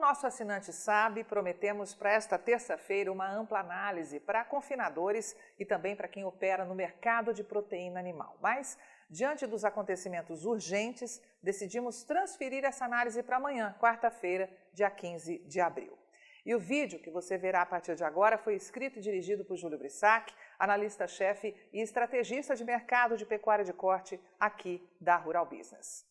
nosso assinante sabe, prometemos para esta terça-feira uma ampla análise para confinadores e também para quem opera no mercado de proteína animal. Mas, diante dos acontecimentos urgentes, decidimos transferir essa análise para amanhã, quarta-feira, dia 15 de abril. E o vídeo que você verá a partir de agora foi escrito e dirigido por Júlio Brissac, analista-chefe e estrategista de mercado de pecuária de corte aqui da Rural Business.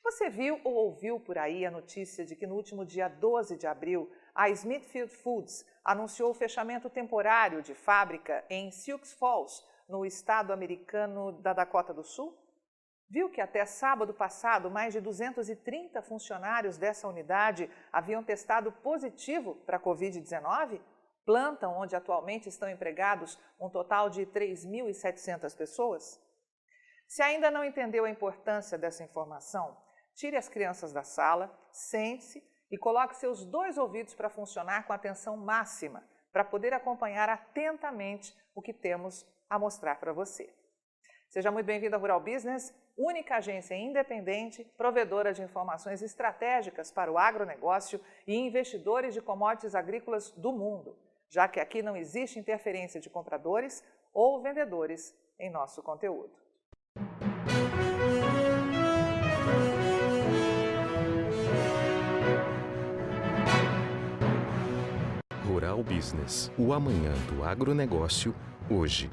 Você viu ou ouviu por aí a notícia de que no último dia 12 de abril, a Smithfield Foods anunciou o fechamento temporário de fábrica em Sioux Falls, no estado americano da Dakota do Sul? Viu que até sábado passado, mais de 230 funcionários dessa unidade haviam testado positivo para a Covid-19? Planta onde atualmente estão empregados um total de 3.700 pessoas? Se ainda não entendeu a importância dessa informação, tire as crianças da sala, sente-se e coloque seus dois ouvidos para funcionar com atenção máxima, para poder acompanhar atentamente o que temos a mostrar para você. Seja muito bem-vindo à Rural Business, única agência independente, provedora de informações estratégicas para o agronegócio e investidores de commodities agrícolas do mundo, já que aqui não existe interferência de compradores ou vendedores em nosso conteúdo. Rural Business, o amanhã do agronegócio, hoje.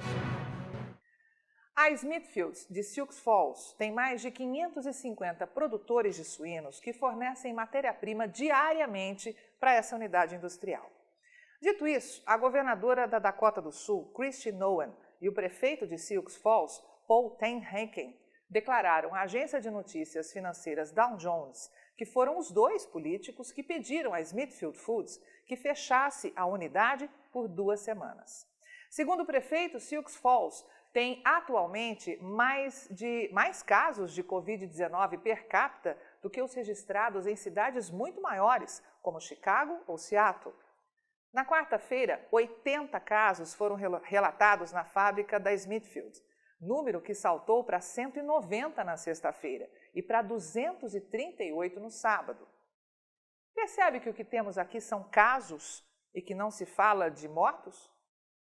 A Smithfield de Sioux Falls tem mais de 550 produtores de suínos que fornecem matéria-prima diariamente para essa unidade industrial. Dito isso, a governadora da Dakota do Sul, Kristi Noem, e o prefeito de Sioux Falls, Paul Tenhaken, declararam à agência de notícias financeiras Dow Jones que foram os dois políticos que pediram à Smithfield Foods que fechasse a unidade por 2 semanas. Segundo o prefeito, Sioux Falls tem atualmente mais casos de Covid-19 per capita do que os registrados em cidades muito maiores, como Chicago ou Seattle. Na quarta-feira, 80 casos foram relatados na fábrica da Smithfield, número que saltou para 190 na sexta-feira e para 238 no sábado. Percebe que o que temos aqui são casos e que não se fala de mortos?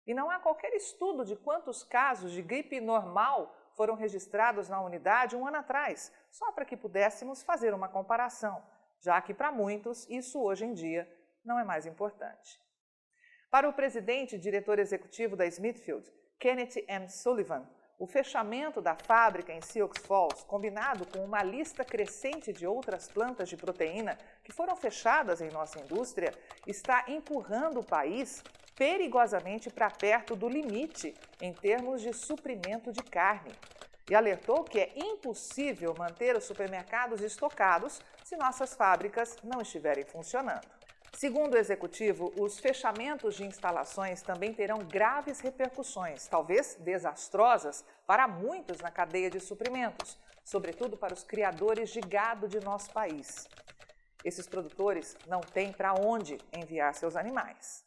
E não há qualquer estudo de quantos casos de gripe normal foram registrados na unidade um ano atrás, só para que pudéssemos fazer uma comparação, já que para muitos isso hoje em dia não é mais importante. Para o presidente e diretor executivo da Smithfield, Kenneth M. Sullivan, o fechamento da fábrica em Sioux Falls, combinado com uma lista crescente de outras plantas de proteína que foram fechadas em nossa indústria, está empurrando o país perigosamente para perto do limite em termos de suprimento de carne. E alertou que é impossível manter os supermercados estocados se nossas fábricas não estiverem funcionando. Segundo o executivo, os fechamentos de instalações também terão graves repercussões, talvez desastrosas, para muitos na cadeia de suprimentos, sobretudo para os criadores de gado de nosso país. Esses produtores não têm para onde enviar seus animais.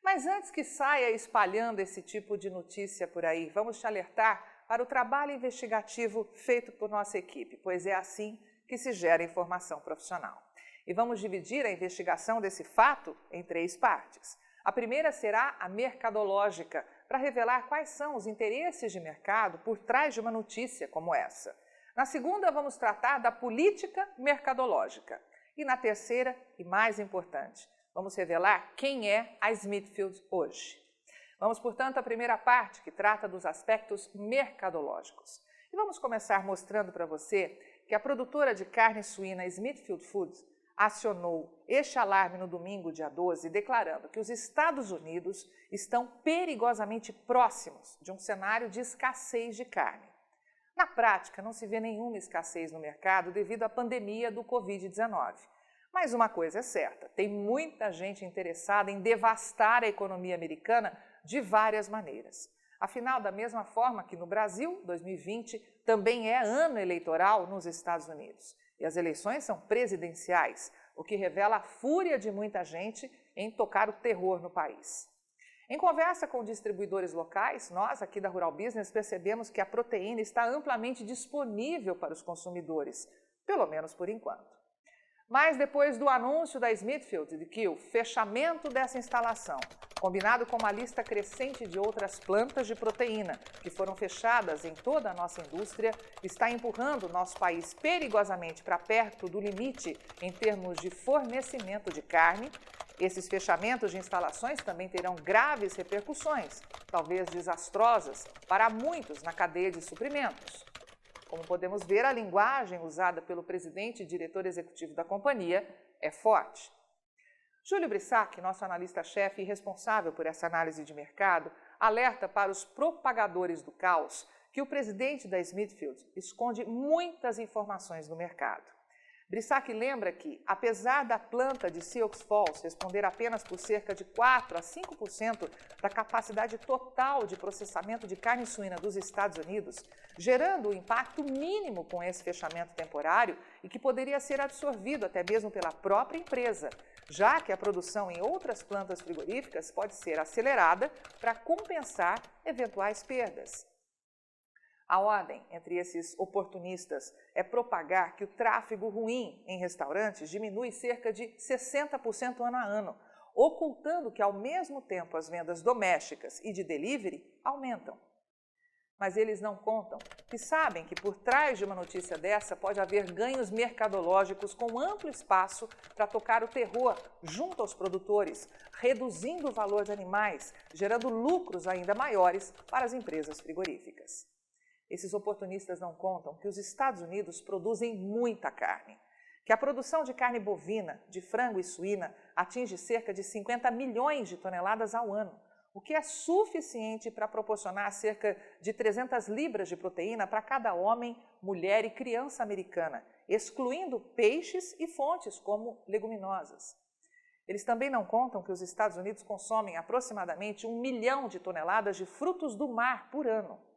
Mas antes que saia espalhando esse tipo de notícia por aí, vamos te alertar para o trabalho investigativo feito por nossa equipe, pois é assim que se gera informação profissional. E vamos dividir a investigação desse fato em 3 partes. A primeira será a mercadológica, para revelar quais são os interesses de mercado por trás de uma notícia como essa. Na segunda, vamos tratar da política mercadológica. E na terceira, e mais importante, vamos revelar quem é a Smithfield hoje. Vamos, portanto, à primeira parte, que trata dos aspectos mercadológicos. E vamos começar mostrando para você que a produtora de carne suína Smithfield Foods acionou este alarme no domingo, dia 12, declarando que os Estados Unidos estão perigosamente próximos de um cenário de escassez de carne. Na prática, não se vê nenhuma escassez no mercado devido à pandemia do Covid-19. Mas uma coisa é certa, tem muita gente interessada em devastar a economia americana de várias maneiras. Afinal, da mesma forma que no Brasil, 2020 também é ano eleitoral nos Estados Unidos. E as eleições são presidenciais, o que revela a fúria de muita gente em tocar o terror no país. Em conversa com distribuidores locais, nós aqui da Rural Business percebemos que a proteína está amplamente disponível para os consumidores, pelo menos por enquanto. Mas depois do anúncio da Smithfield de que o fechamento dessa instalação, combinado com uma lista crescente de outras plantas de proteína que foram fechadas em toda a nossa indústria, está empurrando o nosso país perigosamente para perto do limite em termos de fornecimento de carne, esses fechamentos de instalações também terão graves repercussões, talvez desastrosas, para muitos na cadeia de suprimentos. Como podemos ver, a linguagem usada pelo presidente e diretor executivo da companhia é forte. Júlio Brissac, nosso analista-chefe e responsável por essa análise de mercado, alerta para os propagadores do caos que o presidente da Smithfield esconde muitas informações no mercado. Brissac lembra que, apesar da planta de Sioux Falls responder apenas por cerca de 4 a 5% da capacidade total de processamento de carne suína dos Estados Unidos, gerando um impacto mínimo com esse fechamento temporário e que poderia ser absorvido até mesmo pela própria empresa, já que a produção em outras plantas frigoríficas pode ser acelerada para compensar eventuais perdas. A ordem entre esses oportunistas é propagar que o tráfego ruim em restaurantes diminui cerca de 60% ano a ano, ocultando que, ao mesmo tempo, as vendas domésticas e de delivery aumentam. Mas eles não contam que sabem que por trás de uma notícia dessa pode haver ganhos mercadológicos com amplo espaço para tocar o terror junto aos produtores, reduzindo o valor de animais, gerando lucros ainda maiores para as empresas frigoríficas. Esses oportunistas não contam que os Estados Unidos produzem muita carne, que a produção de carne bovina, de frango e suína atinge cerca de 50 milhões de toneladas ao ano, o que é suficiente para proporcionar cerca de 300 libras de proteína para cada homem, mulher e criança americana, excluindo peixes e fontes como leguminosas. Eles também não contam que os Estados Unidos consomem aproximadamente 1 milhão de toneladas de frutos do mar por ano.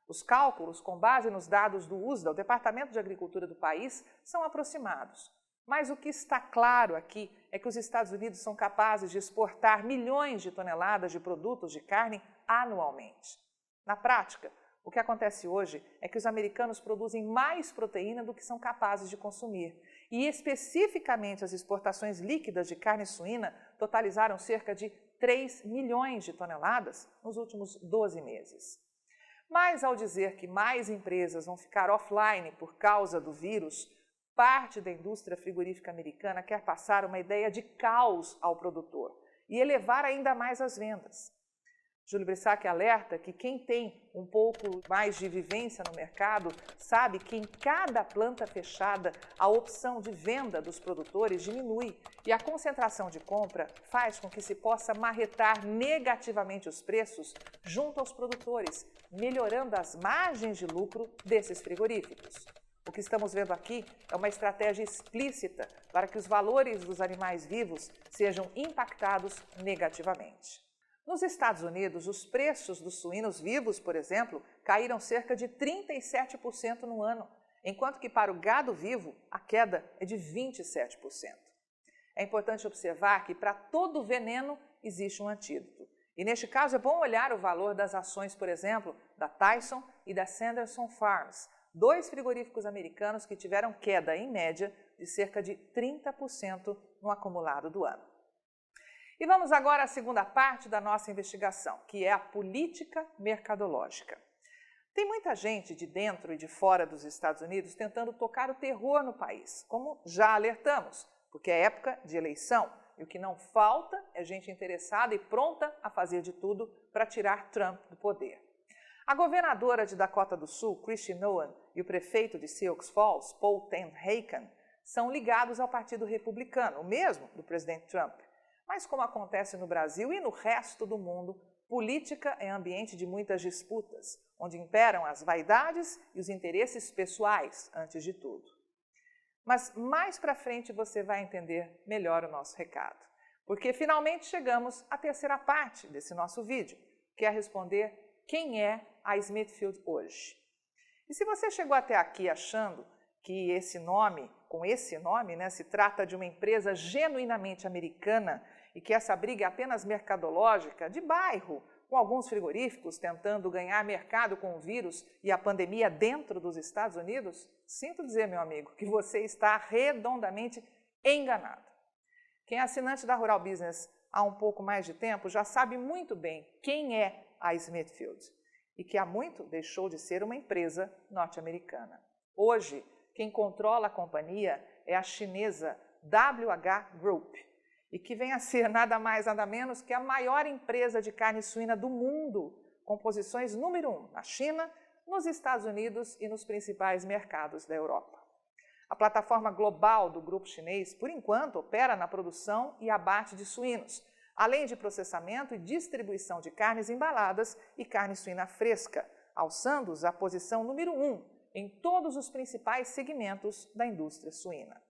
Os cálculos, com base nos dados do USDA, o Departamento de Agricultura do país, são aproximados. Mas o que está claro aqui é que os Estados Unidos são capazes de exportar milhões de toneladas de produtos de carne anualmente. Na prática, o que acontece hoje é que os americanos produzem mais proteína do que são capazes de consumir. E especificamente as exportações líquidas de carne suína totalizaram cerca de 3 milhões de toneladas nos últimos 12 meses. Mas, ao dizer que mais empresas vão ficar offline por causa do vírus, parte da indústria frigorífica americana quer passar uma ideia de caos ao produtor e elevar ainda mais as vendas. Júlio Brissac alerta que quem tem um pouco mais de vivência no mercado sabe que em cada planta fechada a opção de venda dos produtores diminui e a concentração de compra faz com que se possa marretar negativamente os preços junto aos produtores, melhorando as margens de lucro desses frigoríficos. O que estamos vendo aqui é uma estratégia explícita para que os valores dos animais vivos sejam impactados negativamente. Nos Estados Unidos, os preços dos suínos vivos, por exemplo, caíram cerca de 37% no ano, enquanto que para o gado vivo a queda é de 27%. É importante observar que para todo veneno existe um antídoto. E neste caso é bom olhar o valor das ações, por exemplo, da Tyson e da Sanderson Farms, 2 frigoríficos americanos que tiveram queda, em média, de cerca de 30% no acumulado do ano. E vamos agora à segunda parte da nossa investigação, que é a política mercadológica. Tem muita gente de dentro e de fora dos Estados Unidos tentando tocar o terror no país, como já alertamos, porque é época de eleição e o que não falta é gente interessada e pronta a fazer de tudo para tirar Trump do poder. A governadora de Dakota do Sul, Kristi Noem, e o prefeito de Sioux Falls, Paul Tenhaken, são ligados ao Partido Republicano, o mesmo do presidente Trump. Mas como acontece no Brasil e no resto do mundo, política é ambiente de muitas disputas, onde imperam as vaidades e os interesses pessoais, antes de tudo. Mas mais para frente você vai entender melhor o nosso recado, porque finalmente chegamos à terceira parte desse nosso vídeo, que é responder quem é a Smithfield hoje. E se você chegou até aqui achando que com esse nome, se trata de uma empresa genuinamente americana e que essa briga é apenas mercadológica, de bairro, com alguns frigoríficos tentando ganhar mercado com o vírus e a pandemia dentro dos Estados Unidos, sinto dizer, meu amigo, que você está redondamente enganado. Quem é assinante da Rural Business há um pouco mais de tempo já sabe muito bem quem é a Smithfield e que há muito deixou de ser uma empresa norte-americana. Hoje, quem controla a companhia é a chinesa WH Group e que vem a ser nada mais nada menos que a maior empresa de carne suína do mundo, com posições número 1 na China, nos Estados Unidos e nos principais mercados da Europa. A plataforma global do grupo chinês, por enquanto, opera na produção e abate de suínos, além de processamento e distribuição de carnes embaladas e carne suína fresca, alçando-os à posição número 1 em todos os principais segmentos da indústria suína.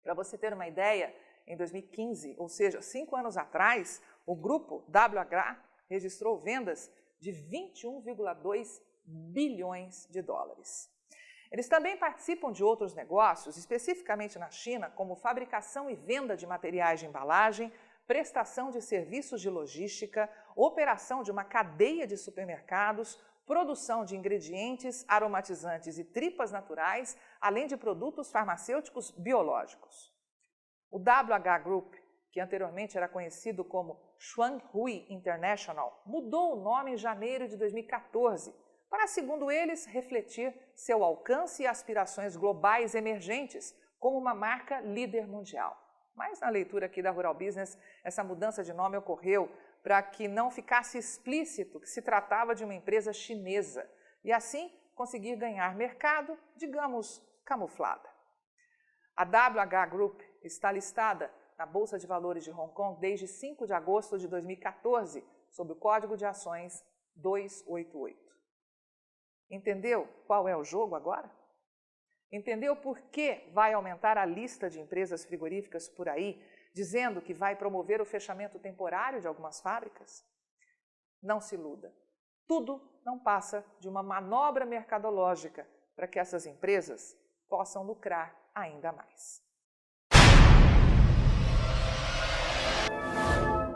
Para você ter uma ideia, em 2015, ou seja, 5 anos atrás, o grupo WH registrou vendas de 21,2 bilhões de dólares. Eles também participam de outros negócios, especificamente na China, como fabricação e venda de materiais de embalagem, prestação de serviços de logística, operação de uma cadeia de supermercados, produção de ingredientes, aromatizantes e tripas naturais, além de produtos farmacêuticos biológicos. O WH Group, que anteriormente era conhecido como Shuanghui International, mudou o nome em janeiro de 2014 para, segundo eles, refletir seu alcance e aspirações globais emergentes como uma marca líder mundial. Mas na leitura aqui da Rural Business, essa mudança de nome ocorreu para que não ficasse explícito que se tratava de uma empresa chinesa e assim conseguir ganhar mercado, digamos, camuflada. A WH Group está listada na Bolsa de Valores de Hong Kong desde 5 de agosto de 2014, sob o Código de Ações 288. Entendeu qual é o jogo agora? Entendeu por que vai aumentar a lista de empresas frigoríficas por aí, dizendo que vai promover o fechamento temporário de algumas fábricas? Não se iluda. Tudo não passa de uma manobra mercadológica para que essas empresas possam lucrar ainda mais.